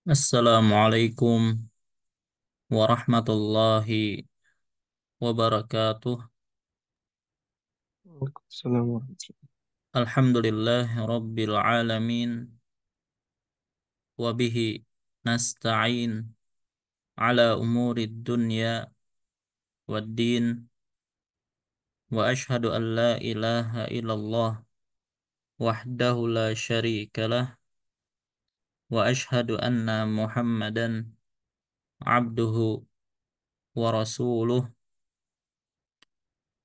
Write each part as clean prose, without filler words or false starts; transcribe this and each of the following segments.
Assalamualaikum warahmatullahi wabarakatuh. Waalaikumsalam warahmatullahi. Alhamdulillah Rabbil Alamin. Wabihi nasta'in ala umuri dunya wad din. Wa ashhadu an la ilaha illallah wahdahu la syarika lah. Wa ashhadu anna Muhammadan abduhu wa rasuluh.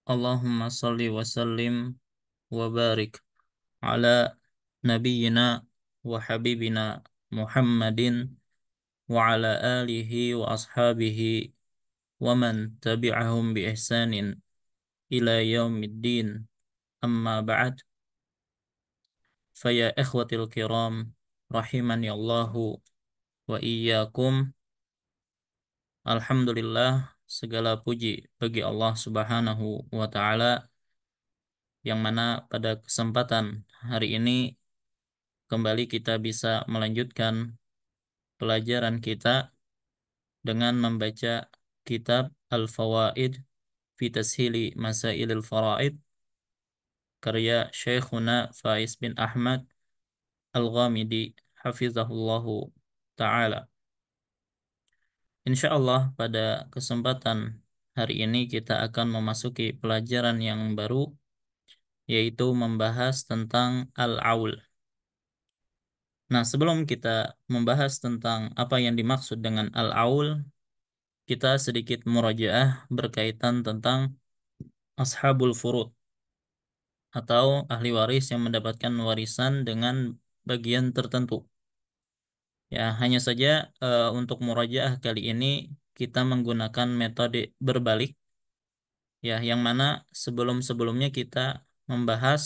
Allahumma salli wa sallim wa barik ala nabiyyina wa habibina Muhammadin wa ala alihi wa ashabihi wa man tabi'ahum bi ihsanin ila yaumiddin, amma ba'd. Faya ikhwatil kiram rahimani Allahu wa iyyakum. Alhamdulillah, segala puji bagi Allah Subhanahu wa taala, yang mana pada kesempatan hari ini kembali kita bisa melanjutkan pelajaran kita dengan membaca kitab Al-Fawaid fi Tashili Masailil Faraid, karya Syekhuna Faiz bin Ahmad Al-Ghamidi hafizahullahu ta'ala. Insya Allah pada kesempatan hari ini kita akan memasuki pelajaran yang baru, yaitu membahas tentang Al-Aul. Nah, sebelum kita membahas tentang apa yang dimaksud dengan Al-Aul, kita sedikit murajaah berkaitan tentang Ashabul Furud, atau ahli waris yang mendapatkan warisan dengan bagian tertentu. Ya, hanya saja untuk murajaah kali ini kita menggunakan metode berbalik, ya, yang mana sebelum-sebelumnya kita membahas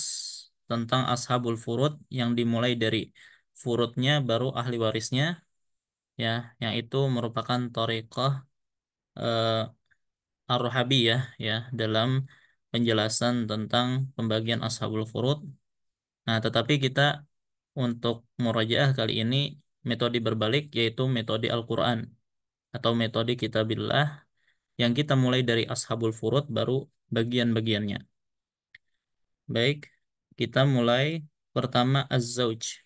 tentang ashabul furud yang dimulai dari furudnya baru ahli warisnya, ya, yang itu merupakan thariqah eh, ar-Rahabiyah, ya, dalam penjelasan tentang pembagian ashabul furud. Nah, tetapi kita untuk murajaah kali ini metode berbalik, yaitu metode Al-Quran atau metode kitabillah, yang kita mulai dari ashabul furud baru bagian-bagiannya. Baik, kita mulai. Pertama, az-zauj.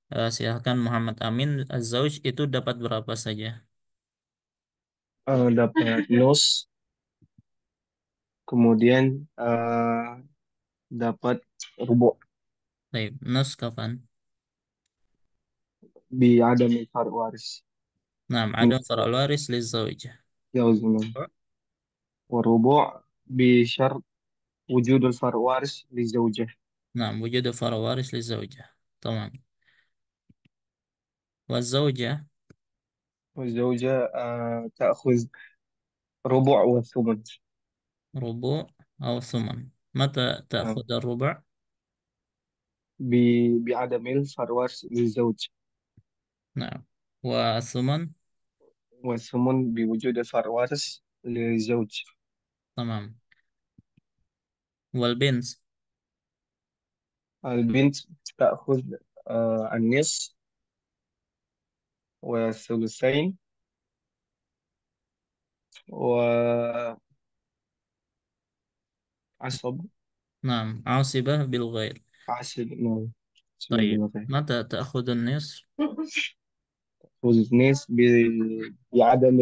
Silahkan Muhammad Amin. Az-zauj itu dapat berapa saja? Dapat nus, kemudian dapat rubo Baik, nus kapan? bi ada mifar waris Nah, ada fara'ul waris li zauj. jauzman wa rubo bi syar wujudul far waris li zaujah Nah, wujud fara'ul waris li zaujah. Tamam. Wa zaujah wa zaujah ta'khuz rubu wa thumun. rubu atau thuman. Mata Nah, ta'khud ar-rubu'? bi adamil far waris li zauj Nah, wa thuman. wa thumun bi wujud far waris li zauj. Tamam. Wal bint. Al bint ta'khuz an-nis wa thuluthain wa asab Nah, asibah bil ghair. عسل نعم اسمه طيب، بالغير. متى تأخذ النصف؟ والناس بعدم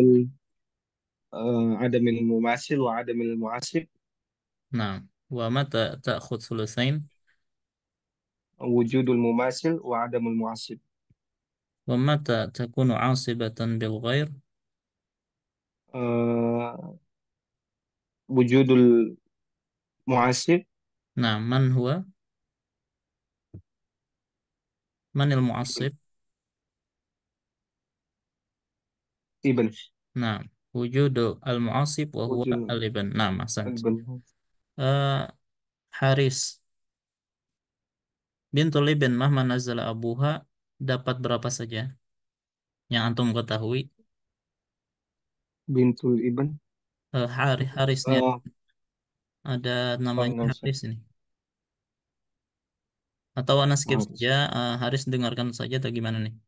عدم المماثل وعدم المعاصب. نعم. ومتى تأخذ ثلثين؟ وجود المماثل وعدم المعاصب. ومتى تكون عاصبة بالغير؟ آه، وجود المعاصب. نعم. من هو؟ من المعصب؟ ابن. نعم، وجود المعصب وهو وجود الابن. نعم، أحسنت. ابن. آه Haris bintul ibn mahma nazala abuha dapat berapa saja yang antum ketahui? بنت الابن. Harisnya آه ada namanya نعم صح. Haris ini, atau Anda skip عارف. saja. Haris dengarkan saja atau gimana nih?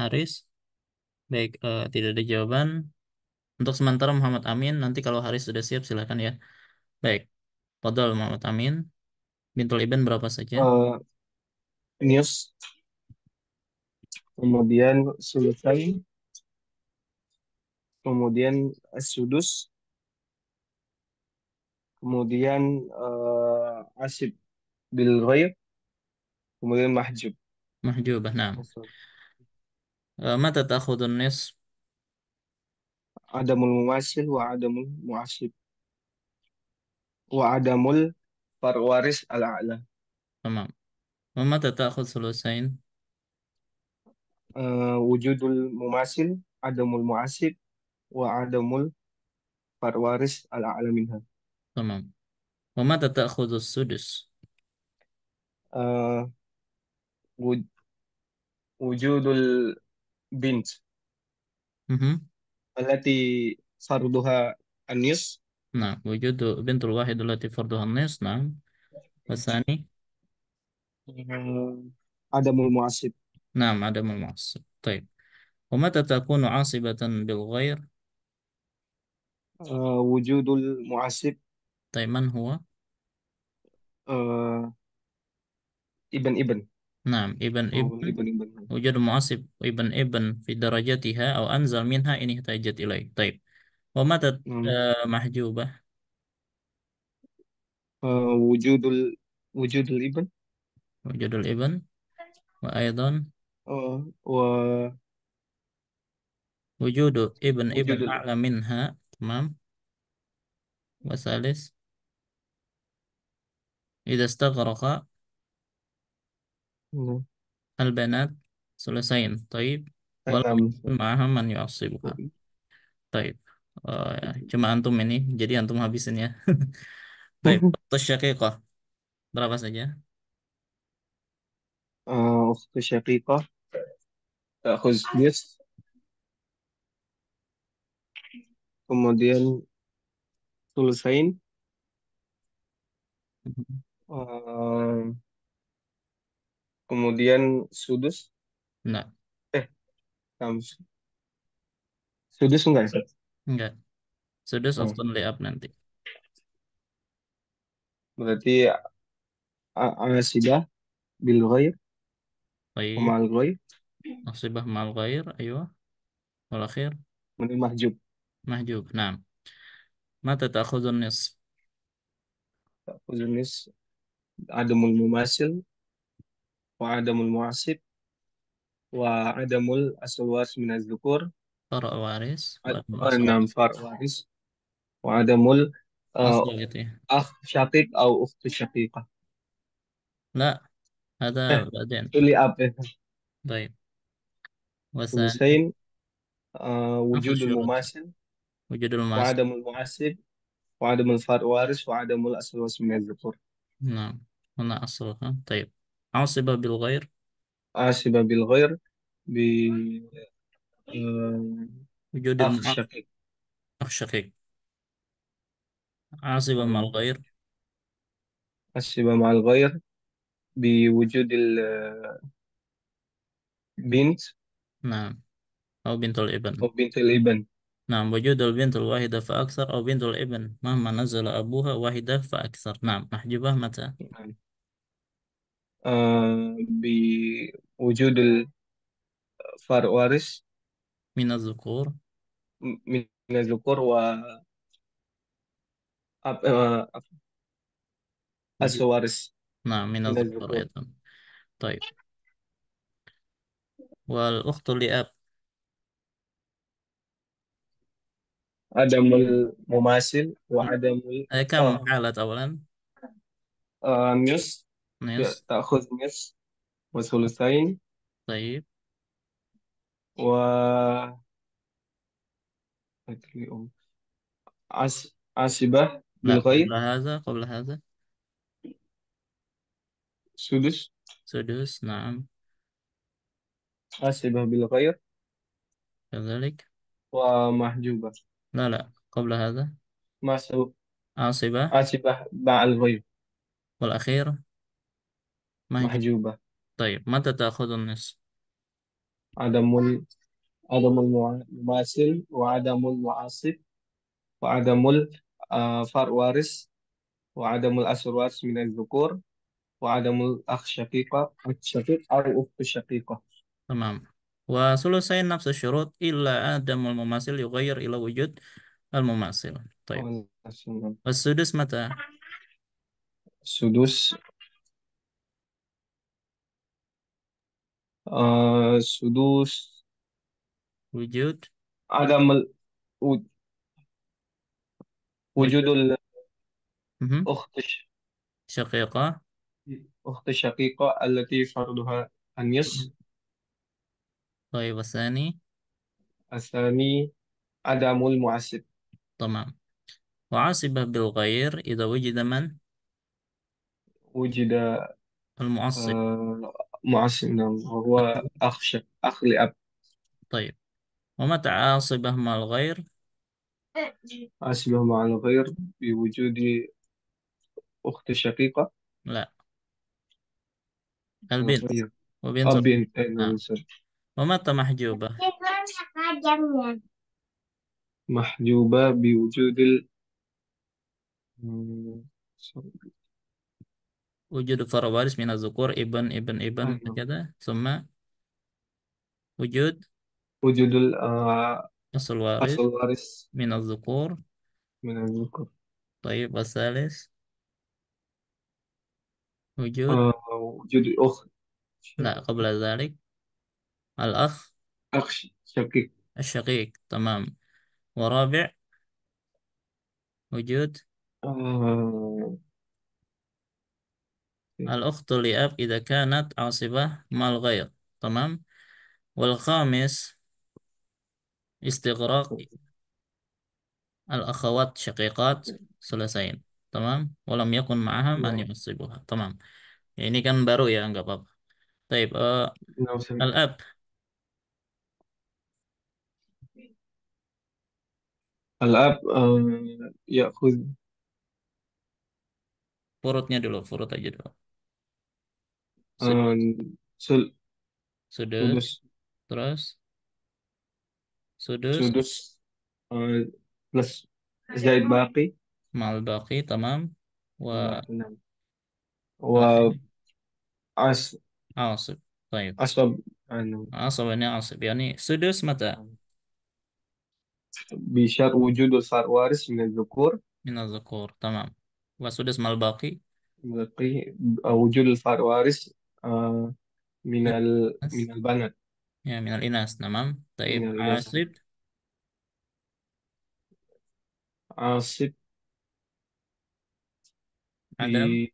Haris. Baik, tidak ada jawaban. Untuk sementara Muhammad Amin. Nanti kalau Haris sudah siap silakan ya. Baik, Fadol Muhammad Amin. Bintul Ibn berapa saja? Eh, News, kemudian Sultan, kemudian Sudus, kemudian Asib bil Ghaib, kemudian Mahjub. Mahjubah. Nah, mata ta'khudun nis? Adamul Mumasil wa Adamul Muasib wa Adamul Farwaris al-A'la. Tamam. Wa mata ta'khud sulusain? Wujudul Mumasil, Adamul Muasib wa Adamul Farwaris al-A'la minha. Tamam. Wa mata ta'khudus sudus? Eh, wu- Wujudul Bint Mhm. allati farduha an-nis. Nah, wujudu bintul wahid allati farduha nis. Nah, wasani. Adamul Muasib. Nah, ada maksud. Baik. Wa mata takunu asibatan bil ghair? Wujudul Muasib, Taiman huwa? eh, Ibn. Nah, ibn Oh, ibn. Ibn. Wujud muasib ibn ibn fi darajatiha au anzal minha ini ihtajat ilaih. Baik. Wa mata Hmm. mahjubah? Wujudul Wujudul Ibn. Wujudul ibn. Wa aidan Wa wujudu ibn ibn Wujudul a'la minha. Tamam. Wasalis. Idza istaghraqa Hmm. al-banat sulasain. Taib. Walam Enam. yakun ma'aha man yu'assibuha. Taib. Ya. Cuma antum ini, jadi antum habisin ya. Taib. Terus syaqiqah. Berapa saja? أخت شقيقة تأخذ نصف. Kemudian sulusain. eh, Kemudian sudus. Enggak, Eh, tam- Sudus enggak, Ustaz? enggak. Sudus Oh, uftun li'ab nanti. berarti asidah bil ghair wa Taib. ma'al ghair, Nasibah mal ghair. Ayo. Wal akhir. kemudian mahjub. Mahjub. Nah. Mata ta'khudun nis? Ta'khudhu nis adamul mumasil wa adamul muasib wa adamul aswas min az-zukur. Fara' waris. Wa asal. Enam far waris wa adamul uh, Asal gitu ya. akh syaqiq atau ukhtu syaqiqah. La. Ada Eh, badan. Suli apa ya? Baik. Wasani. Sulusain, Nafsu wujudul syurut. mumasil Wujudul wa mas. adamul muasib wa adamul far waris wa adamul aswas min az-zukur. Nah. Mana asalnya? Taib. Asibah bil ghair. Asiba bil ghair bi uh, Wujudul akh mu'af. syaqiq. Syakik. Asibah mal Hmm. ghair. Asiba ma'al ghair bi wujudil bint Nah. Au bintul ibn. atau bintil ibn. نعم وجود البنت الواحدة فأكثر أو بنت الابن مهما نزل أبوها واحدة فأكثر نعم محجوبة متى Wujudul far waris من الذكور min az-zukur wa وجود as-waris نعم من min الذكور az-zukur. أيضا طيب والأخت لأب Adamul mumasil wa adamul كم oh حالة أولا News, نص تأخذ نصف وثلثين طيب و عاصبة لا بالغيب قبل هذا سدس. سدس نعم عاصبة بالغيب كذلك ومحجوبة. لا قبل هذا مسعود. عاصبة عاصبة مع الغيب والأخير مهجور محجوبة. طيب متى تأخذ النصف Adamul Adamul Mumasil wa Adamul Muasib wa Adamul Farwaris wa Adamul Aswaris min az-Zukur wa Adamul Akh Syaqiqah Syaqiq أو أخت شقيقة. تمام. وثلثين نفس الشروط إلا عدم المماثل يغير إلى وجود المماثل. طيب. والسدس متى؟ السدس السدوس وجود. عدم وجود وجود. مهم. الأخت شقيقة. أخت الشقيقة التي فرضها النصف. طيب والثاني. الثاني عدم المعسب. تمام. وعاصبة بالغير إذا وجد من؟ وجد المعصب. معسب، نعم، وهو أخ لأب. طيب. ومتى عاصبة مع الغير؟ أشبه مع الغير بوجود أخت شقيقة. لا، البنت. الغير وبنت أب الأم. نعم نعم. ومتى محجوبة؟ محجوبة بوجود وجود فرع وارث من الذكور ابن ابن ابن أيوة. كذا، ثم وجود وجود أصل وارث أصل وارث من الذكور. من الذكر. طيب والثالث وجود. وجود أخت لا، قبل ذلك الأخ أخ شقيق. الشقيق. تمام. ورابع وجود آه، الأخت لأب إذا كانت عاصبة مع الغير. تمام. والخامس استغراق الأخوات شقيقات ثلثين. تمام. ولم يكن معها من نعم. يعصبها. تمام. Ini kan baru ya, nggak apa-apa. Taib, نعم سمع. al-ab. الأب يأخذ Furutnya dulu, furut aja dulu. آه، Sudut. سل- Sudut. سدس Terus sudus سدس آه، بلس زائد باقي. mal baqi. Tamam. باقي نعم. وآخر وعصب. عاصب. طيب. عصب نعم. عصب ini عاصب يعني sudus mata بشرط وجود الفرع وارث من الذكور. min az-zukur. Tamam. Wasudus mal baqi باقي وجود الفرع وارث آه، min من inas. البنات. Ya, min al-inas. Tamam. Taib, من الإناث. asib عاصب adam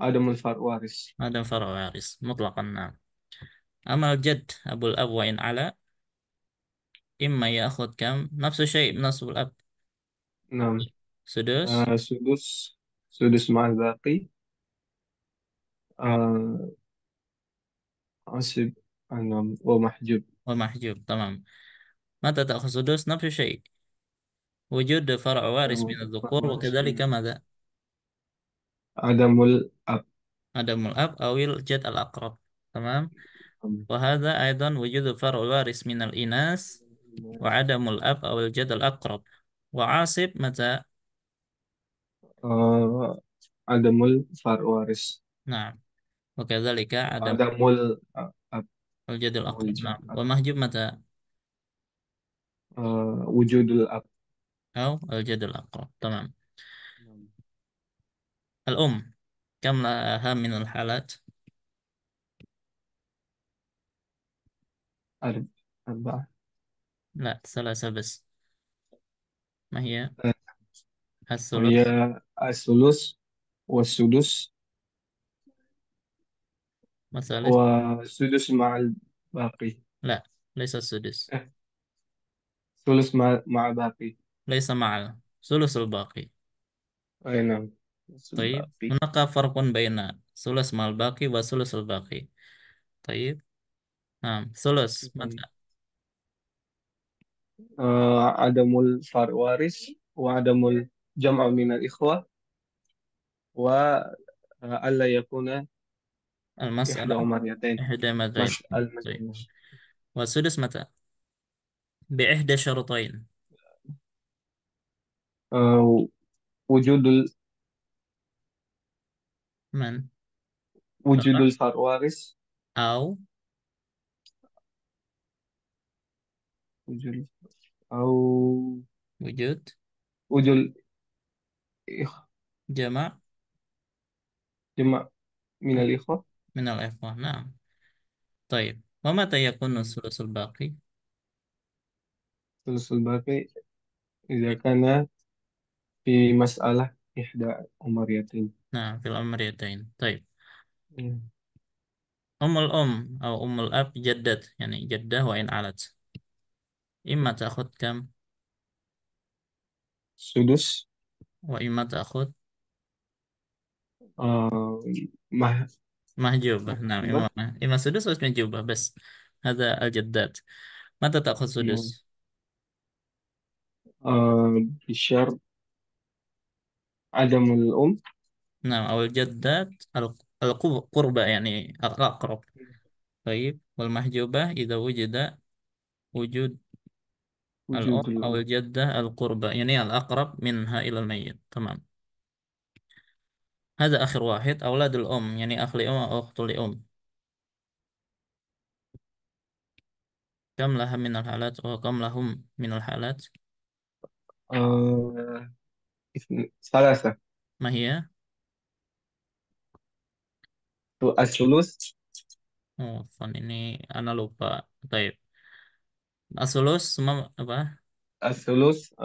بعدم الفرع وارث. adam far'a waris mutlaqan. Nah. Amal jad abul ab wa in ala imma ya'khud kam nafsu syai' min nasbul ab. نعم. Sudus سدس سدس مع الباقي آه، عاصب نعم ومحجوب. ومحجوب. تمام. متى تأخذ سدس نفس الشيء وجود فرع وارث من فرع الذكور، وارث وكذلك من ماذا؟ عدم الأب. عدم الأب أو الجد الأقرب. تمام. وهذا أيضا وجود فرع وارث من الإناث وعدم الأب أو الجد الأقرب. وعاصب متى؟ آه، عدم الفرع وارث. نعم. وكذلك عدم عدم الأب الجد أو الأقرب. الجد نعم. ومحجوب متى؟ وجود الأب. أو الجد الأقرب. تمام. الأم كم لها من الحالات؟ أرب- أربعة. لا، ثلاثة بس. ما هي؟ وهي الثلث. الثلث والسدس والثالث. والسدس مع الباقي. لا، ليس السدس. آه، ثلث مع باقي. ليس مع الثلث الباقي. أي نعم. ثلث طيب، الباقي. هناك فرق بين ثلث مع الباقي وثلث الباقي. طيب. نعم. ثلث متى؟ عدم الفرع وارث وعدم الجمع من الإخوة وألا يكون إحدى المسألة عمريتين. إحدى مدين. طيب. المسألة. والسدس متى؟ بإحدى شرطين. آه، وجود من؟ وجود فرع. الفوارث. أو وجود أو وجود وجود جمع جمع من الإخوة. من الإخوة. نعم. طيب، ومتى يكون مم. الثلث الباقي؟ ثلث الباقي إذا كان في مسألة إحدى عمريتين. نعم، في الأمريتين. طيب. مم. أم الأم أو أم الأب جدت، يعني جدة وإن علت، إما تأخذ كم؟ سدس. وإما تأخذ آه مه محجوبة. نعم، مهبة. إما سدس أو محجوبة بس. هذا الجدات. متى تأخذ مم. سدس؟ بشرط عدم الأم. نعم، أو الجدات القربى، يعني الأقرب. طيب، والمحجوبة إذا وجد وجود الأم وجود أو الأم. الجدة القربى، يعني الأقرب منها إلى الميت. تمام. هذا آخر واحد، أولاد الأم، يعني أخ لأم أو أخت لأم. كم لها من الحالات أو كم لهم من الحالات؟ آه ثلاثة. ما هي؟ الثلث. Oh, fun ini Ana lupa. Baik. Asulus semua apa? الثلث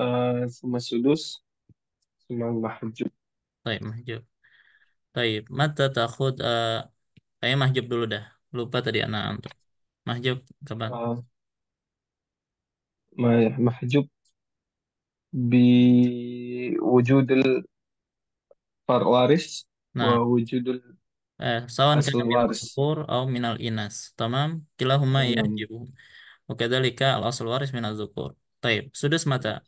ثم السدس ثم المحجوب. Baik, mahjub. Baik, mata takhud kayaknya mahjub dulu dah. Lupa tadi Ana untuk mahjub kapan? آه محجوب بوجود الوارث Nah, ووجود sawan الأصل kana minal الوارث. dhukur au minal inas. Tamam, kilahuma نعم. yahjibu. Wa kadzalika al-asl waris minal dhukur. Baik, sudus mata.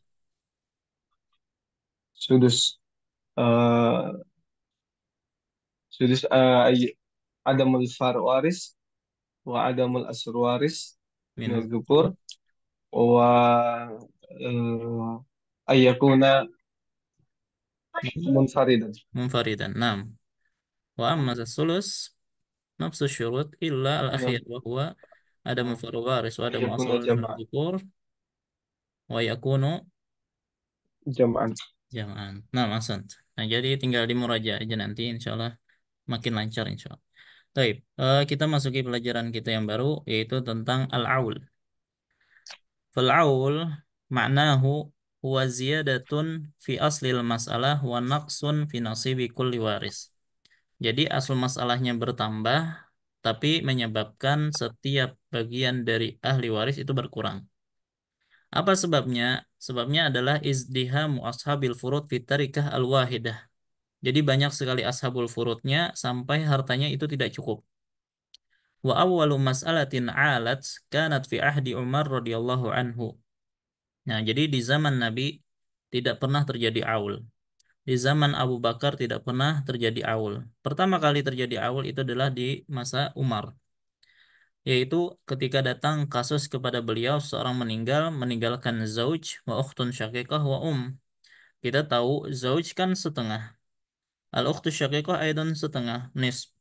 سدس آه سدس أي عدم الوارث وعدم الأصل الوارث من Minal dhukur الذكور، و أن يكون منفردا. munfaridan. Naam. Wa amma as-sulus nafsu syurut illa al-akhir نعم. wa huwa adamu faru waris wa أن adamu asl يكون waris minal جمعا. dhukur wa yakunu جمعا. jam'an. Nah, ahsant. Nah, jadi tinggal dimuraja aja nanti insya Allah makin lancar insya Allah. Baik, kita masuki pelajaran kita yang baru yaitu tentang al-aul. Fal-aul maknahu huwa ziyadatun fi aslil mas'alah wa naqsun fi nasibi kulli waris. Jadi asal masalahnya bertambah tapi menyebabkan setiap bagian dari ahli waris itu berkurang. Apa sebabnya? Sebabnya adalah izdihamu ashabil furud fi tarikah al-wahidah. Jadi banyak sekali ashabul furudnya sampai hartanya itu tidak cukup. Wa awwalu mas'alatin 'alat kanat fi ahdi Umar radhiyallahu anhu. Nah, jadi di zaman Nabi tidak pernah terjadi aul. Di zaman Abu Bakar tidak pernah terjadi aul. Pertama kali terjadi aul itu adalah di masa Umar, yaitu ketika datang kasus kepada beliau seorang meninggal meninggalkan zauj wa ukhtun syaqiqah wa Kita tahu zauj kan setengah. Al ukhtu syaqiqah aidan setengah, nis.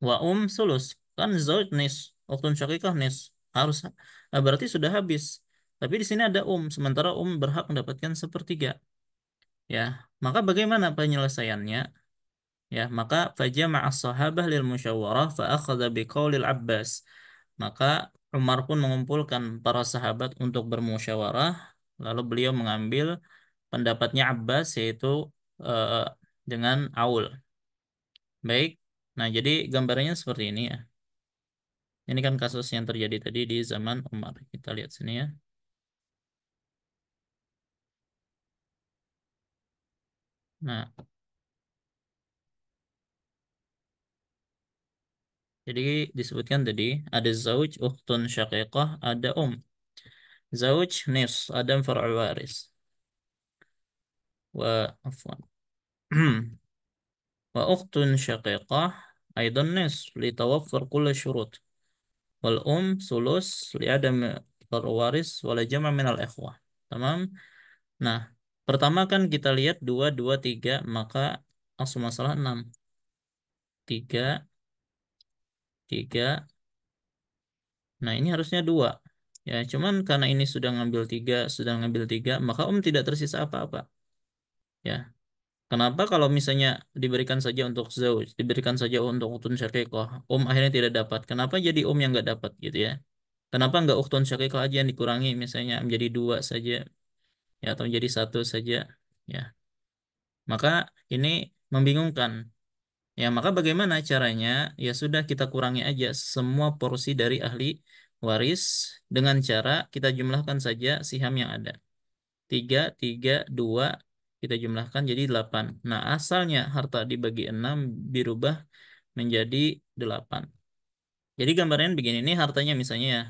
Wa sulus, kan zauj nis, ukhtun syakikah nis, harus berarti sudah habis. Tapi di sini ada sementara berhak mendapatkan sepertiga. Ya, maka bagaimana penyelesaiannya? Ya, maka fajama'a as-sahabah lil musyawarah fa akhadha biqaulil Abbas. Maka Umar pun mengumpulkan para sahabat untuk bermusyawarah, lalu beliau mengambil pendapatnya Abbas, yaitu eh, dengan aul. Baik. Nah, jadi gambarannya seperti ini ya. Ini kan kasus yang terjadi tadi di zaman Umar. Kita lihat sini ya. Nah, jadi disebutkan tadi ada zauj, ukhtun syaqiqah, ada Zauj nis, ada far'u waris. Wa afwan. Wa ukhtun syaqiqah Aidan nis li tawaffur kull syurut. Wal sulus li adam waris wala jama' min al ikhwah. Tamam? Nah, pertama kan kita lihat 2 2 3 maka asal masalah 6. 3 3. Nah, ini harusnya 2. Ya, cuman karena ini sudah ngambil 3 maka tidak tersisa apa-apa. Ya. Kenapa kalau misalnya diberikan saja untuk zauj, diberikan saja untuk uktun syaqiqah, akhirnya tidak dapat. Kenapa jadi yang nggak dapat gitu ya? Kenapa nggak uktun syaqiqah aja yang dikurangi misalnya menjadi 2 saja ya atau menjadi 1 saja ya. Maka ini membingungkan. Ya, maka bagaimana caranya? Ya sudah kita kurangi aja semua porsi dari ahli waris dengan cara kita jumlahkan saja siham yang ada. 3 3 2 kita jumlahkan jadi 8. Nah, asalnya harta dibagi 6 dirubah menjadi 8. Jadi gambarnya begini, ini hartanya misalnya ya.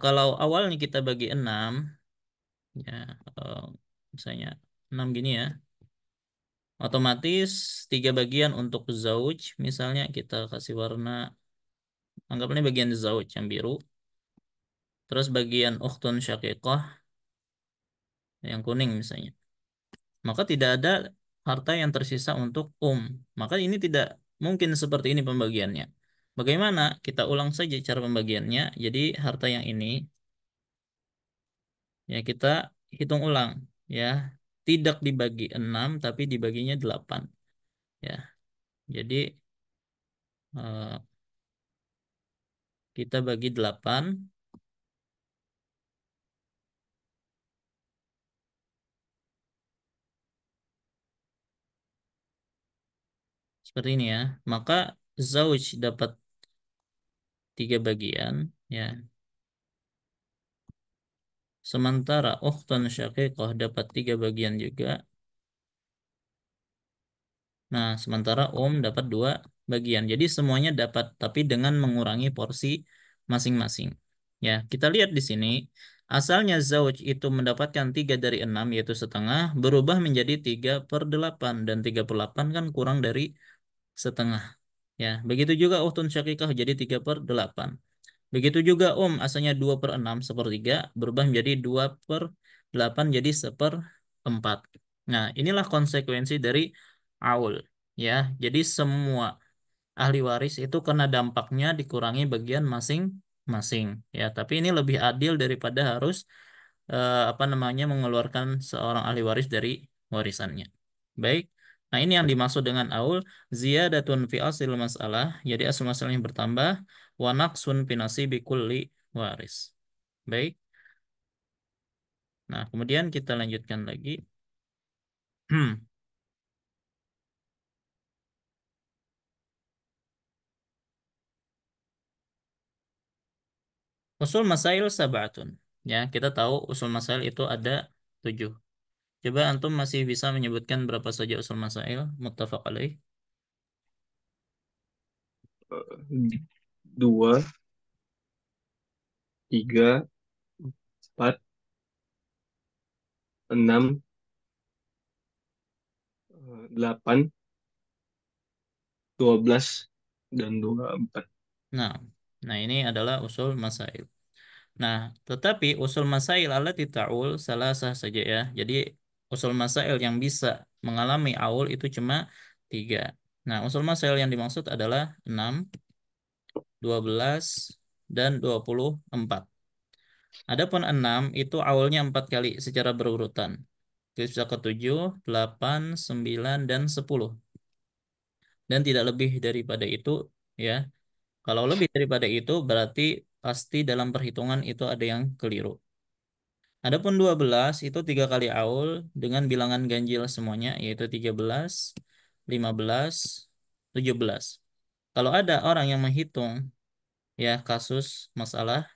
Kalau awalnya kita bagi 6 ya eh, misalnya 6 gini ya. Otomatis 3 bagian untuk zauj, misalnya kita kasih warna, anggapnya bagian zauj yang biru, terus bagian ukhtun syaqiqah yang kuning misalnya. Maka tidak ada harta yang tersisa untuk Maka ini tidak mungkin seperti ini pembagiannya. Bagaimana? Kita ulang saja cara pembagiannya. Jadi harta yang ini ya kita hitung ulang ya. Tidak dibagi 6 tapi dibaginya 8 ya. Jadi eh, kita bagi 8 seperti ini ya. Maka zauj dapat 3 bagian ya. Sementara ukhtun syaqiqah dapat 3 bagian juga. Nah, sementara dapat 2 bagian. Jadi semuanya dapat, tapi dengan mengurangi porsi masing-masing. Ya, kita lihat di sini. Asalnya zauj itu mendapatkan 3 dari 6, yaitu setengah, berubah menjadi 3/8. Dan 3/8 kan kurang dari setengah. Ya, begitu juga ukhtun syakikah jadi 3/8. Begitu juga asalnya 2/6, sepertiga, berubah menjadi 2/8 jadi 1/4. Nah, inilah konsekuensi dari aul. Ya, jadi semua ahli waris itu kena dampaknya dikurangi bagian masing-masing. Ya, tapi ini lebih adil daripada harus apa namanya mengeluarkan seorang ahli waris dari warisannya. Baik. Nah, ini yang dimaksud dengan aul ziyadatun fi asil masalah. Jadi asal masalah yang bertambah wa naqsun fi nasibi kulli waris. Baik. Nah, kemudian kita lanjutkan lagi. Usul masail sab'atun. Ya, kita tahu usul masail itu ada 7. Coba antum masih bisa menyebutkan berapa saja usul masail muttafaq alaih? Dua, tiga, empat, enam, delapan, 12, dan 24. Nah, nah ini adalah usul masail. Nah, tetapi usul masail allati ta'ul salasah saja ya. Jadi usul masail yang bisa mengalami aul itu cuma 3. Nah, usul masail yang dimaksud adalah 6, 12, dan 24. Adapun 6 itu aulnya 4 kali secara berurutan. Bisa ke 7, 8, 9, dan 10. Dan tidak lebih daripada itu ya. Kalau lebih daripada itu berarti pasti dalam perhitungan itu ada yang keliru. Adapun 12 itu 3 kali aul dengan bilangan ganjil semuanya yaitu 13, 15, 17. Kalau ada orang yang menghitung ya kasus masalah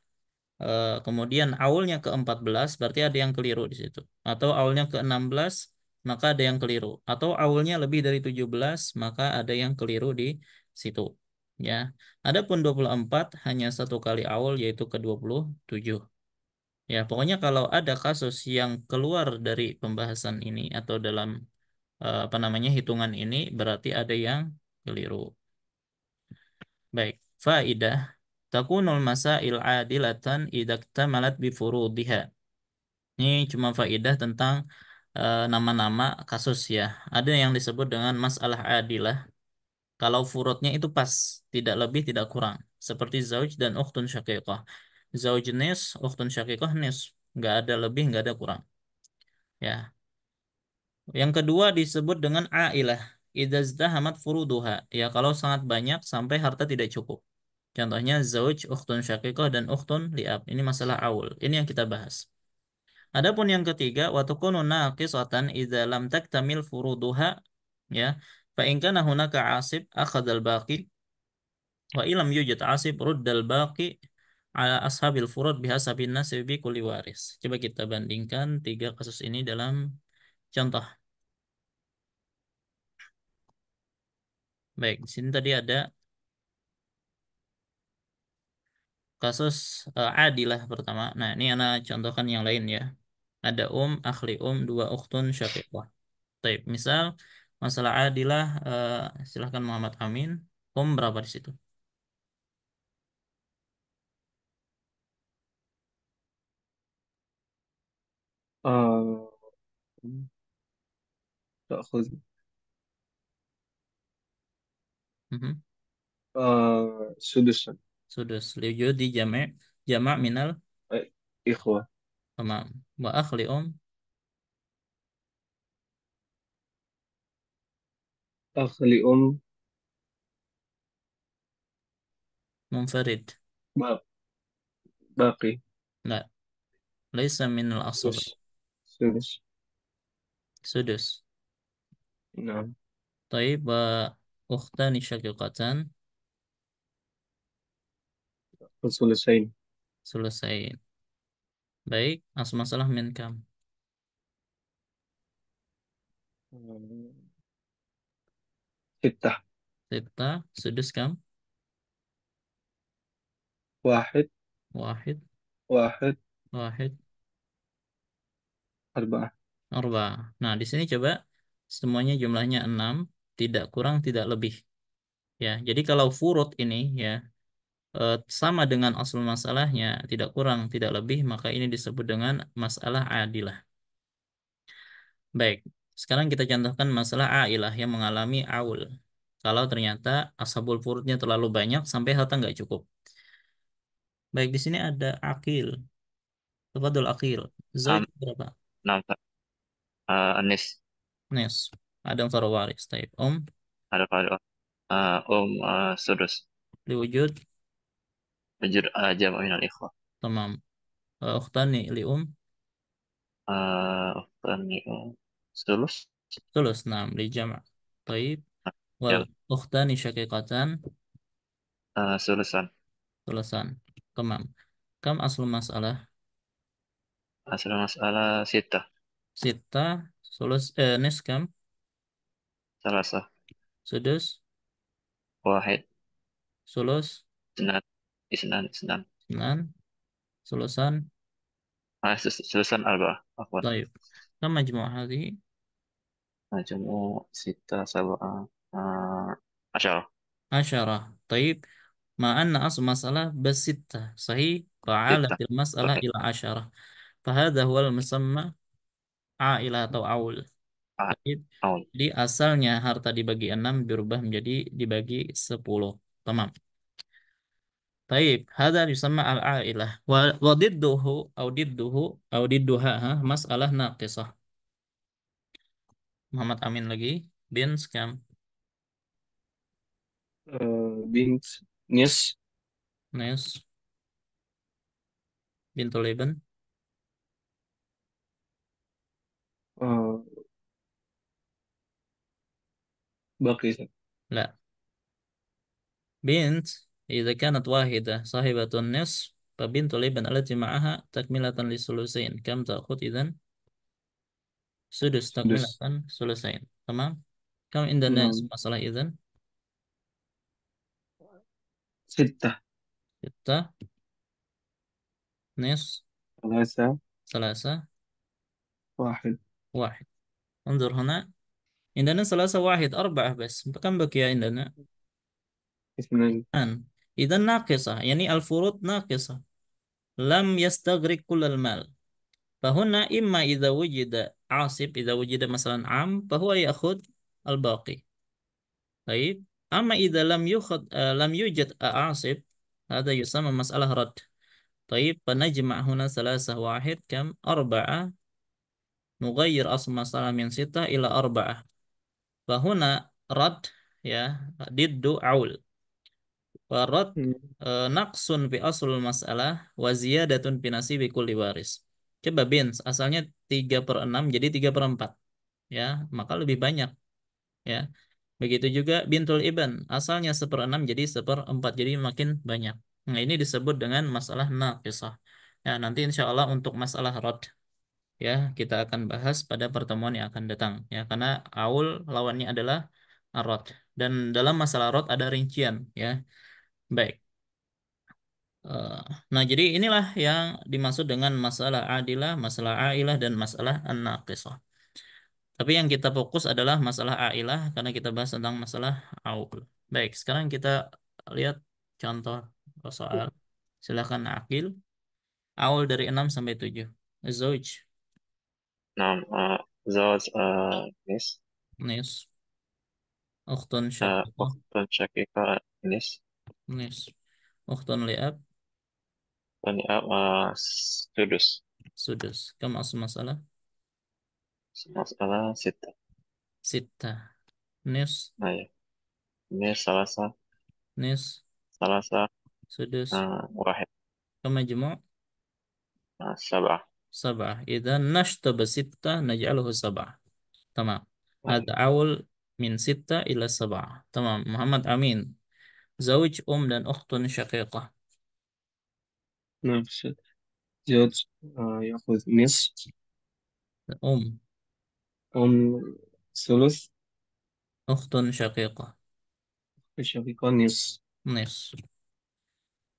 kemudian aulnya ke-14 berarti ada yang keliru di situ. Atau aulnya ke-16 maka ada yang keliru. Atau aulnya lebih dari 17 maka ada yang keliru di situ. Ya. Adapun 24 hanya 1 kali aul yaitu ke-27. Ya, pokoknya kalau ada kasus yang keluar dari pembahasan ini atau dalam apa namanya hitungan ini berarti ada yang keliru. Baik. Faidah. Takunul masail adilatan idza iktamalat bi furudiha. Ini cuma faidah tentang nama-nama kasus ya. Ada yang disebut dengan masalah adilah kalau furutnya itu pas, tidak lebih, tidak kurang. Seperti zauj dan ukhtun syaqiqah. Zauj nis, ukhtun syaqiqah nis. Nggak ada lebih, nggak ada kurang. Ya. Yang kedua disebut dengan ailah. Idza zdahamat furuduha. Ya, kalau sangat banyak sampai harta tidak cukup. Contohnya zauj, ukhtun syaqiqah, dan ukhtun liab. Ini masalah aul. Ini yang kita bahas. Adapun yang ketiga, wa takunu naqisatan idza lam taktamil furuduha. Ya. Fa in kana hunaka asib akhadha al-baqi wa ilam yujad asib ruddal baqi ala ashabil furud bihasabin nasibi kulli waris. Coba kita bandingkan tiga kasus ini dalam contoh. Baik, di sini tadi ada kasus adilah pertama. Nah, ini anak contohkan yang lain ya. Ada akhli dua ukhtun syaqiqah. Baik, misal masalah adilah silahkan Muhammad Amin. Berapa di situ? آه، تأخذ Mhm. سدسا. Sudus liwujud di jamak minal أي، إخوة. tamam. Wa akhli أخ لأم munfarid. باق- باقي. La, laisa minal asl. سدس. سدس. Sudus. نعم. Taib wa ukhtani syaqiqatan. الثلثين. Selesai. Baik, asal masalah min kam. آه، ستة. Sita, sudus kam. واحد. Wahid, واحد. wahid, أربعة. arba. Nah, di sini coba semuanya jumlahnya 6, tidak kurang, tidak lebih. Ya, jadi kalau furud ini ya sama dengan asal masalahnya, tidak kurang, tidak lebih, maka ini disebut dengan masalah adilah. Baik, sekarang kita contohkan masalah ailah yang mengalami aul. Kalau ternyata ashabul furudnya terlalu banyak sampai harta nggak cukup. Baik, di sini ada akil. Tafadhol akil. Zauj نعم. berapa? نعم. النصف. Nes. Adam Farwaris. Taib. على قال سدس. Liwujud. وجر جمع من الإخوة. Tamam. Ukhtani li الثاني ثلث. Tulus. Nam. Li jama'. Taib. Wal جمع. ukhtani syaqiqatan. ثلثان. Tulusan. Tamam. Kam aslu masalah? أصل المسألة ستة. Sita. Nis kam? ثلاثة. Sudus. واحد. Sulus. اثنان. اثنان. Senan. Sulusan. ثلثان أربعة عفوا. طيب كم مجموع هذه؟ مجموع ستة سبعة 10. 10. طيب مع أن أصل مسألة بس 6 صحيح فعالت ستة. المسألة صحيح. إلى 10 فهذا هو المسمى عائلة atau aul. Baik. أول. Jadi asalnya harta dibagi 6 berubah menjadi dibagi 10. Tamam. Taib, hada yusamma al-ailah wa didduhu au didduha masalah naqisah. Muhammad Amin lagi bin skam بنت نصف. nes bin Tulaiban آه، باقي. لا بنت إذا كانت واحدة صاحبة النصف فبنت الابن التي معها تكملة للثلثين كم تأخذ إذن سدس تكملة سدس. ثلثين تمام كم عند الناس نعم. masalah إذن ستة. ستة نصف ثلاثة. ثلاثة واحد. واحد انظر هنا عندنا ثلاثة واحد أربعة بس كم بقي عندنا اثنان. an. Idan naqisah, yani al-furud naqisah. Lam yastagriq kullal mal. Fahuna imma idza wujida asib, idza wujida masalan am, fahuwa ya'khud al-baqi. Baik. Amma idza lam yujad asib, hada yusamma masalah rad. طيب فنجمع هنا ثلاثة واحد كم أربعة نغير أصل مسألة من ستة إلى أربعة فهنا رد ya ضد عول ورد نقص في أصل المسألة وزيادة في نصيب كل waris. Coba bins asalnya 3/6 jadi 3/4 ya maka lebih banyak ya. Begitu juga bintul ibn asalnya 1/6 jadi 1/4 jadi makin banyak. Nah ini disebut dengan masalah naqisah. Ya nanti insya Allah untuk masalah rod ya kita akan bahas pada pertemuan yang akan datang ya karena aul lawannya adalah rod dan dalam masalah rod ada rincian ya. Baik. Eh, nah, jadi inilah yang dimaksud dengan masalah adilah, masalah ailah, dan masalah an-naqisah. Tapi yang kita fokus adalah masalah ailah karena kita bahas tentang masalah aul. Baik, sekarang kita lihat contoh soal. Silakan akil. Aul dari 6 sampai 7. Zauj, نعم. زوج نس. nis, ukhtun syaqiqah, أخت شقيقة نس. nis, ukhtun li'ab, والأب سدس. sudus. Kamu asal masalah? مسألة ستة. Sita. Nis, أيوة. نس ثلاثة. nis, ثلاثة. sudus. واحد. Kamu majmu' سبعة. سبعة إذا نشطب ستة نجعله سبعة تمام هذا أيوة. أول من ستة إلى سبعة تمام محمد أمين زوج dan أخت شقيقة نفس. زوج يأخذ نصف. أم أم ثلث. أخت شقيقة الشقيقة نصف. نصف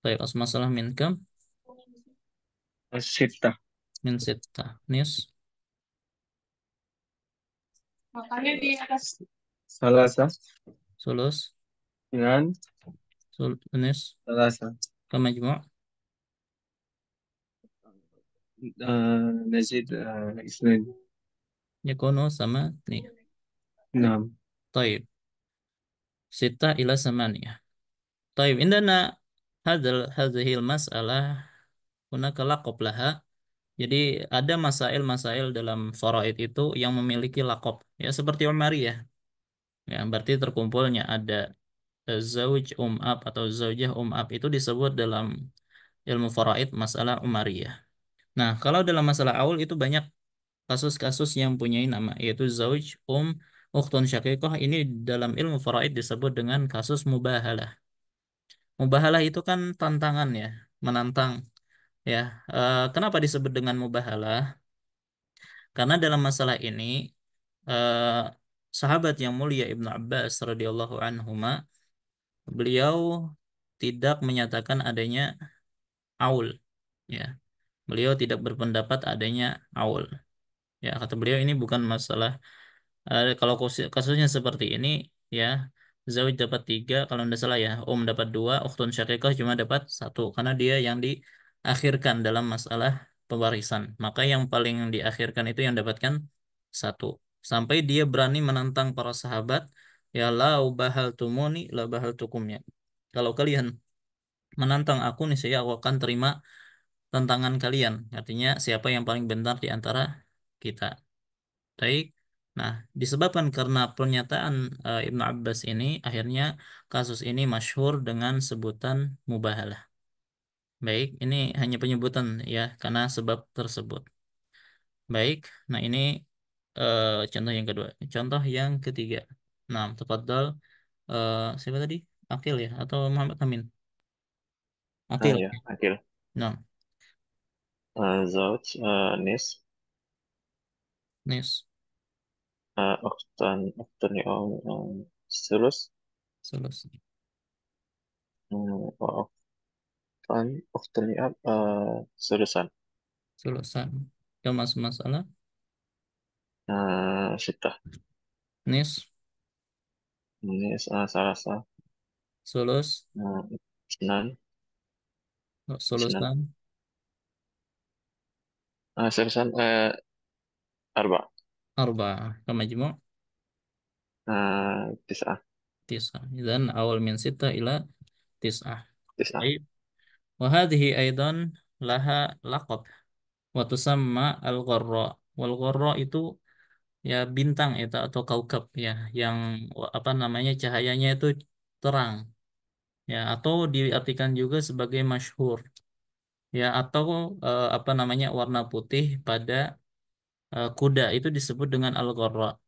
طيب أصل masalah من كم الستة. من ستة نصف makanya di atas ثلاثة. ثلث اثنان. نصف ثلاثة. كمجموع نزيد اثنين. يكون ثمانية نعم. طيب ستة إلى ثمانية طيب عندنا هذه المسألة هناك لقب لها. Jadi ada masail-masail dalam faraid itu yang memiliki lakob. Ya seperti Umariyah. Ya berarti terkumpulnya ada zauj ab atau zaujah ab itu disebut dalam ilmu faraid masalah Umariyah. Nah, kalau dalam masalah aul itu banyak kasus-kasus yang punyai nama yaitu zauj, ukhtun syaqiqah ini dalam ilmu faraid disebut dengan kasus mubahalah. Mubahalah itu kan tantangan ya, menantang ya. Kenapa disebut dengan mubahalah? Karena dalam masalah ini eh, sahabat yang mulia Ibnu Abbas radhiyallahu anhuma beliau tidak menyatakan adanya aul ya. Beliau tidak berpendapat adanya aul. Ya, kata beliau ini bukan masalah kalau kasusnya seperti ini ya Zawid dapat tiga kalau tidak salah ya dapat dua ukhtun syaqiqah cuma dapat satu karena dia yang diakhirkan dalam masalah pewarisan maka yang paling diakhirkan itu yang dapatkan satu sampai dia berani menantang para sahabat ya lau bahal tumuni la bahal tukumnya kalau kalian menantang aku nih saya aku akan terima tantangan kalian artinya siapa yang paling benar di antara kita. Baik. Nah, disebabkan karena pernyataan Ibnu Abbas ini, akhirnya kasus ini masyhur dengan sebutan mubahalah. Baik, ini hanya penyebutan ya, karena sebab tersebut. Baik, nah ini contoh yang kedua. Contoh yang ketiga. Nah, tafadhal siapa tadi? Akil ya, atau Muhammad Amin? Akil. أيوة أكيد. Nah, زوج نس. nis, أختان ثلث. selesai. وأختان أخت لأب ثلثان. Selesai. Yang masalah ستة. nis, نس ثلاثة. sulus, اثنان. اثنان. sulusan, سدسان. أربعة. arba'ah. Kamajmu' تسعة. tis'ah. Dan awal min sita ila tis'ah. تسعة. Baik. Wa hadhihi aidan laha laqab wa tusamma al-gharra. Wal gharra itu ya bintang itu atau kaukab ya yang apa namanya cahayanya itu terang ya atau diartikan juga sebagai masyhur ya atau apa namanya warna putih pada kuda itu disebut dengan al-gharra.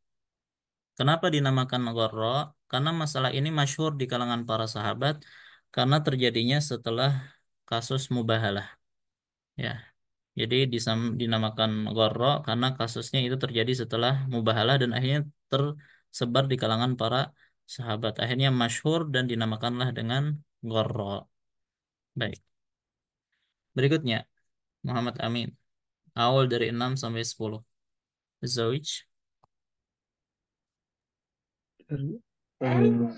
Kenapa dinamakan gharra? Karena masalah ini masyhur di kalangan para sahabat karena terjadinya setelah kasus mubahalah ya. Jadi dinamakan gharra karena kasusnya itu terjadi setelah mubahalah dan akhirnya tersebar di kalangan para sahabat. Akhirnya masyhur dan dinamakanlah dengan gharra. Baik. Berikutnya Muhammad Amin. Awal dari 6 sampai 10. Zauj,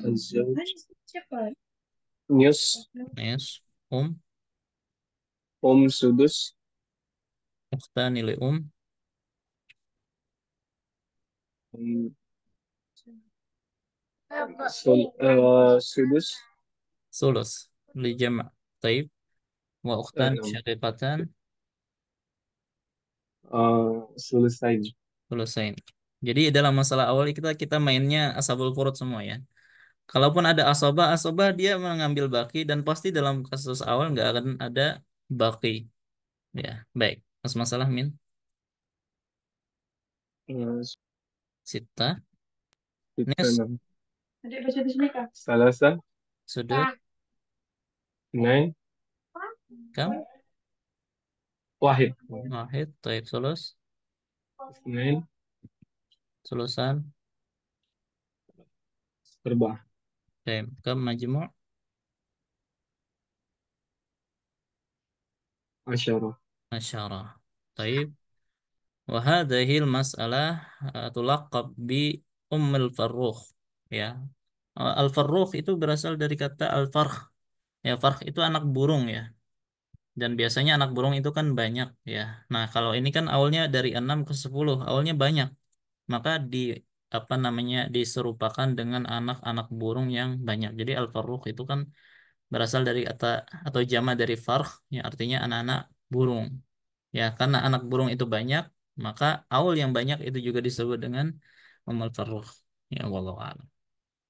الزوج. نص. Nes, سدس. Ukhtani li أم، سدس. Sulus, li jama'. Taib, wa ukhtan نعم. syaqiqatan, ثلثين. sulusain. Jadi dalam masalah awal kita kita mainnya ashabul furud semua ya. Kalaupun ada asobah dia mengambil baki dan pasti dalam kasus awal nggak akan ada baki. Ya, baik. Mas masalah min آه، sita, ستة. nis, نعم. ثلاثة. sudut, اثنين. kam, واحد. wahid, taib, sulus, اثنين. sulusan, أربعة. taib, kam, majmu', عشرة. asyarah. Taib, wa hadhihi masalah tulaqab bi ummul farrukh. Ya. Al-farrukh itu berasal dari kata al-farkh. Ya, farkh itu anak burung ya. Dan biasanya anak burung itu kan banyak ya. Nah, kalau ini kan awalnya dari 6 ke 10 awalnya banyak. Maka di apa namanya diserupakan dengan anak-anak burung yang banyak. Jadi al-farruq itu kan berasal dari kata atau jama dari farh yang artinya anak-anak burung. Ya, karena anak burung itu banyak, maka awal yang banyak itu juga disebut dengan ummul farruq. Ya, wallahu a'lam.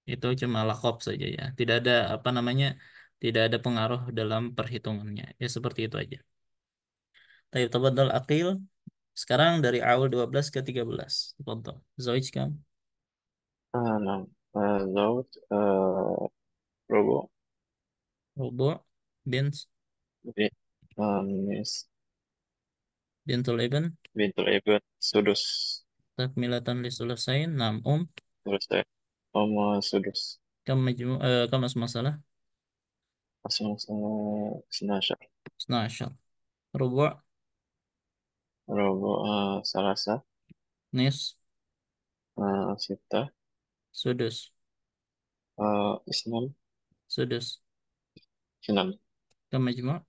Itu cuma lakob saja ya. Tidak ada apa namanya tidak ada pengaruh dalam perhitungannya. Ya seperti itu aja. Tayyib tafadhal Aqil. Sekarang dari awal 12 ke 13. Tafadhal. Zawij kam? نعم. زوج. ربع. Rubu' bint نص. bintul ibn بنت الابن سدس. takmilatan li sulusain nam ثلثين. سدس. kam kam as masalah خمسة. 12. 12 rubu' ربع. ثلاثة. nis ستة. sudus اثنان. sudus اثنان. kam majmu'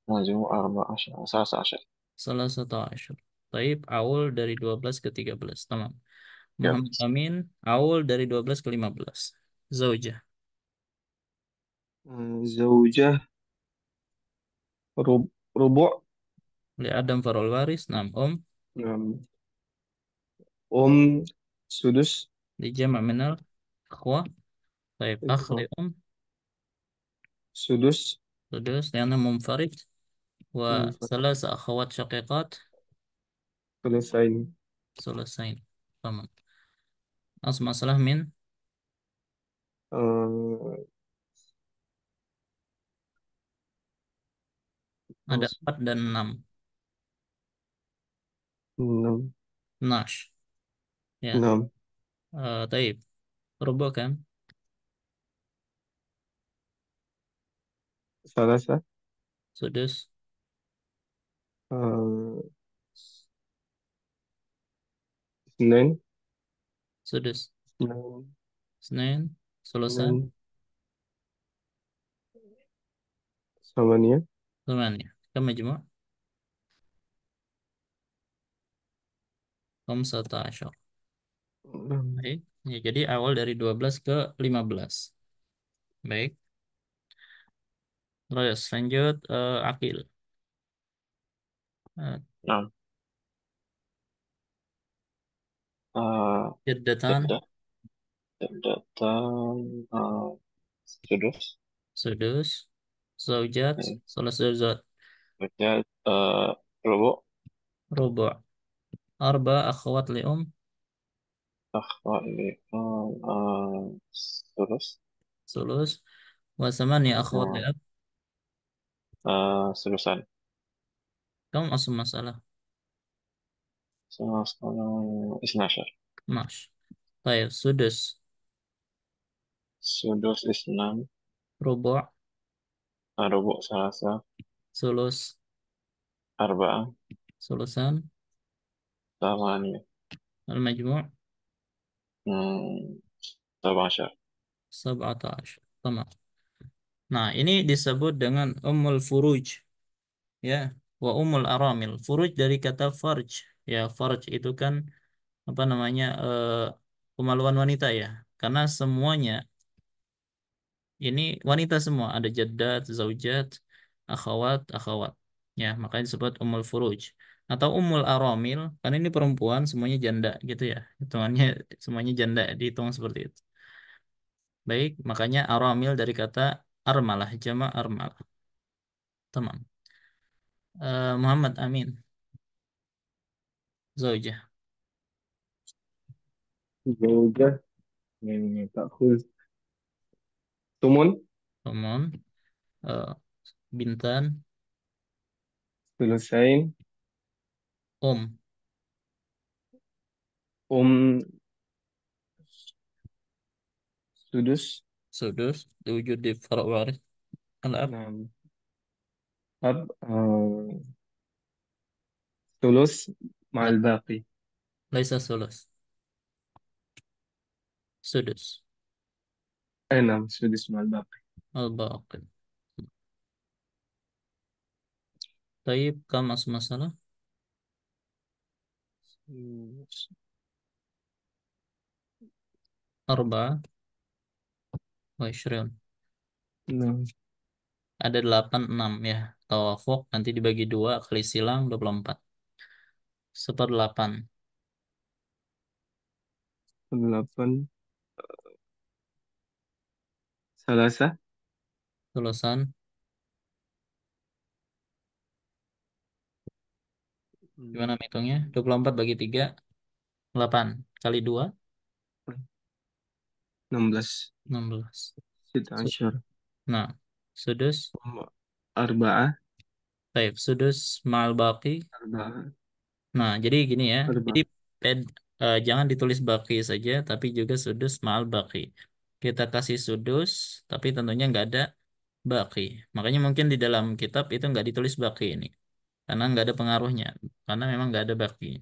مجموع 14. 13. salah satu asyur. Taib awal dari 12 ke 13. Tamam. يلا. Muhammad Amin awal dari 12 ke 15. Zaujah زوجة. ربع. li Adam farul waris nam نعم. سدس. li jama' minal akhwa. Taib akh li سدس. sudus liana munfarid wa منفرد. salas akhawat syaqiqat ثلثين. sulusain. Tamam. As masalah min آه، ada 4 dan 6. نعم. Nash. Ya. نعم. Taib. Rubo kan? ثلاثة. Sudus. آه، اثنين. Sudus. اثنين. Senin. Sulusan. اثنين. ثمانية. ثمانية. كم مجموع؟ 15. نعم. Baik. Ya, jadi awal dari 12 ke 15. Baik. Terus lanjut akil. Eh, نعم. Jaddatan, جدة. جدة. سدس. sudus, zaujat, salah zaujat, kemudian ربع. rubu'. Arba akhwat li'um, أخوة الإخوان ثلث. sulus. Wa samani akhwat آه، li'ab. ثلثان. Kamu masuk masalah. اثنا عشر. Mas. Baik, sudus, سدس اثنان. rubu', ربع ثلاثة. sulus, أربعة. sulusan, ثمانية. al-majmu' مم، سبعة عشر. 17. Tamam. Nah, ini disebut dengan ummul furuj, ya, wa ummul aramil. Furuj dari kata farj. Ya, farj itu kan apa namanya? Kemaluan wanita ya. Karena semuanya ini wanita semua, ada jaddat, zaujat, akhwat, akhwat. Ya, makanya disebut ummul furuj atau ummul aramil karena ini perempuan semuanya janda gitu ya. Hitungannya semuanya janda dihitung seperti itu. Baik, makanya aramil dari kata armalah, jama' armalah. Tamam. Muhammad Amin, zaujah. زوجة يعني تأخذ ثمن. Kemudian eh, Bintan, ثلثين. Om, أم سدس. Sudus, diwujud di farq waris. Al-Ab, نعم. أب ثلث مع La- الباقي. Laisa Sulus, Sudus, أي نعم، سدس مع الباقي. Al-Baqi. Taib, kam masuk masalah? Arba, wa ishrun. نعم. Ada 8, 6 ya. Tawafuk, nanti dibagi 2, kali silang 24. 1/8. 8. ثلاثة. Tulusan, gimana hitungnya? 24 bagi 3, 8. Kali 2, 16. 16. ستة Su- عشر. Nah, Sudus. أربعة. Baik, sudus ma'al baqi. أربعة. Nah, jadi gini ya. Jadi أربعة. jangan ditulis baqi saja, tapi juga sudus ma'al baqi. Kita kasih sudus, tapi tentunya nggak ada baqi. Makanya mungkin di dalam kitab itu nggak ditulis baqi ini. Karena nggak ada pengaruhnya. Karena memang nggak ada baqi.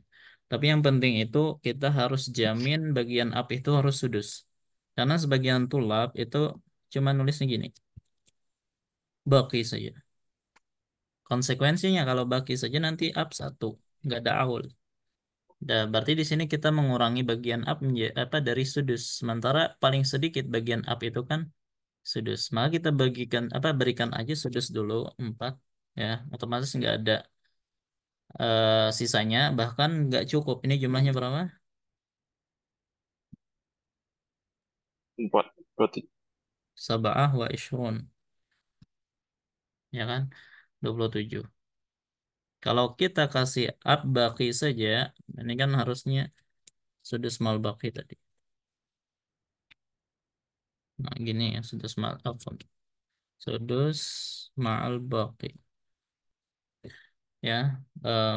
Tapi yang penting itu kita harus jamin bagian up itu harus sudus. Karena sebagian tulab itu cuma nulisnya gini. Baqi saja. Konsekuensinya kalau baki saja nanti up satu, nggak ada aul. Berarti di sini kita mengurangi bagian up apa dari sudus. Sementara paling sedikit bagian up itu kan sudus. Maka kita bagikan apa berikan aja sudus dulu 4 ya. Otomatis nggak ada sisanya. Bahkan nggak cukup. Ini jumlahnya berapa? empat. Berarti Sab'ah wa ishrun. Ya kan? 27. Kalau kita kasih up baki saja, ini kan harusnya sudus mal baki tadi. Nah, gini ya, sudus mal afwan. Sudus ma'al baqi ya.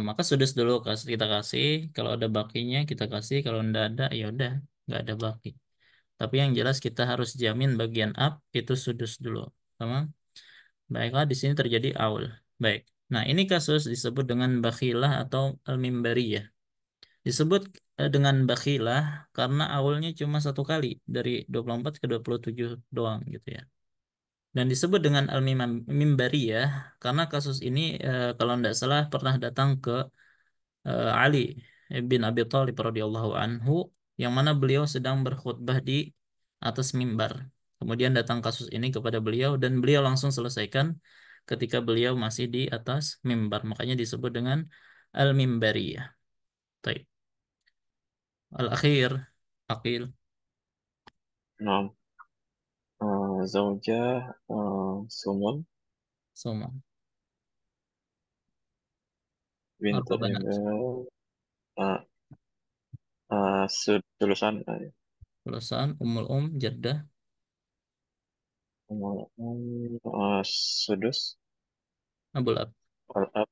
Maka sudus dulu kita kasih, kalau ada bakinya kita kasih, kalau enggak ada ya udah nggak ada baki. Tapi yang jelas kita harus jamin bagian up itu sudus dulu. Tamam. Baiklah, di sini terjadi aul. Baik. Nah, ini kasus disebut dengan bakhilah atau al-mimbariyah. Disebut dengan bakhilah karena aulnya cuma satu kali dari 24 ke 27 doang gitu ya. Dan disebut dengan al-mimbari ya, karena kasus ini kalau tidak salah pernah datang ke Ali bin Abi Thalib radhiyallahu anhu, yang mana beliau sedang berkhutbah di atas mimbar. Kemudian datang kasus ini kepada beliau dan beliau langsung selesaikan ketika beliau masih di atas mimbar. Makanya disebut dengan al-mimbariyah. Baik. Al-akhir, akil, Naam. Zaujah, sumun, soma, arba bintul banat, mimbar, uh, sulusan, lulusan, jaddah, sudus, abul ab. wal ab,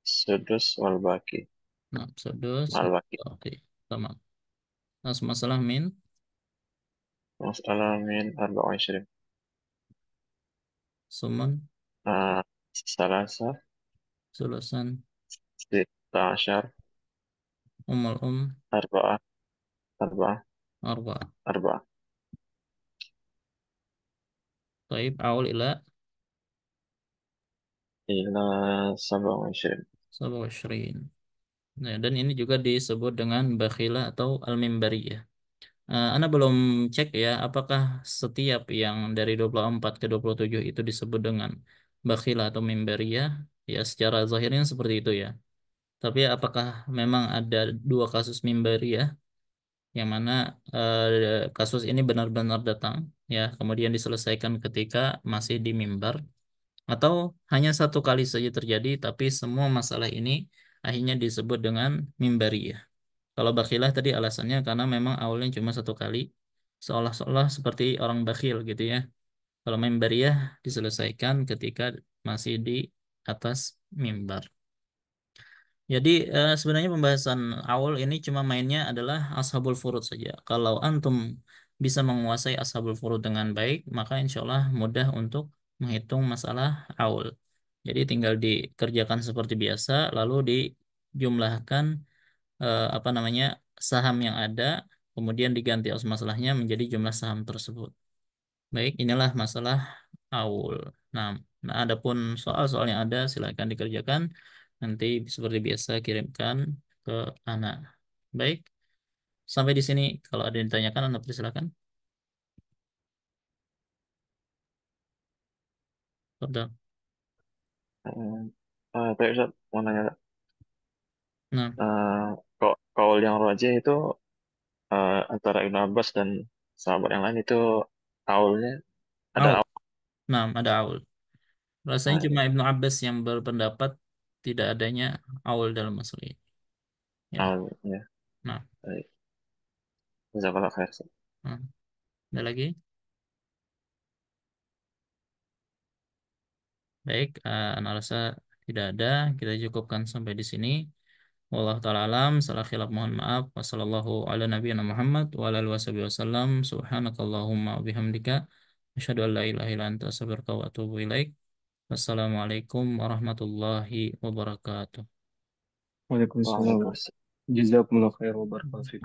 sudus, wal baki, Nah, sudus, mal baki. oke, sama. Nah, masalah min, Masalah min arba wa ishrin. sumun, Uh, Salasa, sulusan, sita ashar, umul arba'ah, arba'ah, arba. arba'ah. Taib, awal ila Ila sab'a wa ishrin. 27. Nah, dan ini juga disebut dengan bakhila atau al-mimbariyah. Anda belum cek ya, apakah setiap yang dari 24 ke 27 itu disebut dengan bakhila atau mimbariyah? Ya, secara zahirnya seperti itu ya. Tapi apakah memang ada dua kasus mimbariyah yang mana kasus ini benar-benar datang ya, kemudian diselesaikan ketika masih di mimbar, atau hanya satu kali saja terjadi tapi semua masalah ini akhirnya disebut dengan mimbariyah. Kalau bakhilah tadi alasannya karena memang awalnya cuma satu kali, seolah-olah seperti orang bakhil gitu ya. Kalau mimbariyah diselesaikan ketika masih di atas mimbar. Jadi sebenarnya pembahasan awal ini cuma mainnya adalah ashabul furud saja. Kalau antum bisa menguasai ashabul furud dengan baik, maka insya Allah mudah untuk menghitung masalah awal. Jadi tinggal dikerjakan seperti biasa, lalu dijumlahkan apa namanya saham yang ada, kemudian diganti aus masalahnya menjadi jumlah saham tersebut. Baik, inilah masalah awal. Nah, adapun soal-soal yang ada silakan dikerjakan. Nanti seperti biasa kirimkan ke anak. Baik, sampai di sini. Kalau ada yang ditanyakan, Anda persilakan. Betul. Tapi Ustaz, mau nanya, Nah, kok kaul yang rajih itu antara Ibn Abbas dan sahabat yang lain itu kaulnya ada awal. Nah, ada awal. Rasanya cuma ya, Ibnu Abbas yang berpendapat tidak adanya awal dalam masalah ini. Ya. kaulnya. Nah, Baik. Jazakallah khair. nah. Ada lagi? Baik, analisa tidak ada. Kita cukupkan sampai di sini. Wallahu taala alam, salah khilaf mohon maaf. Wassallallahu ala nabiyina Muhammad wa ala alihi wasallam. Subhanakallahumma wa bihamdika asyhadu an la ilaha illa anta astaghfiruka wa atubu ilaik. Wassalamualaikum warahmatullahi wabarakatuh. Waalaikumsalam. Waalaikumsalam. Jazakumullah khair wa barakallahu fikum.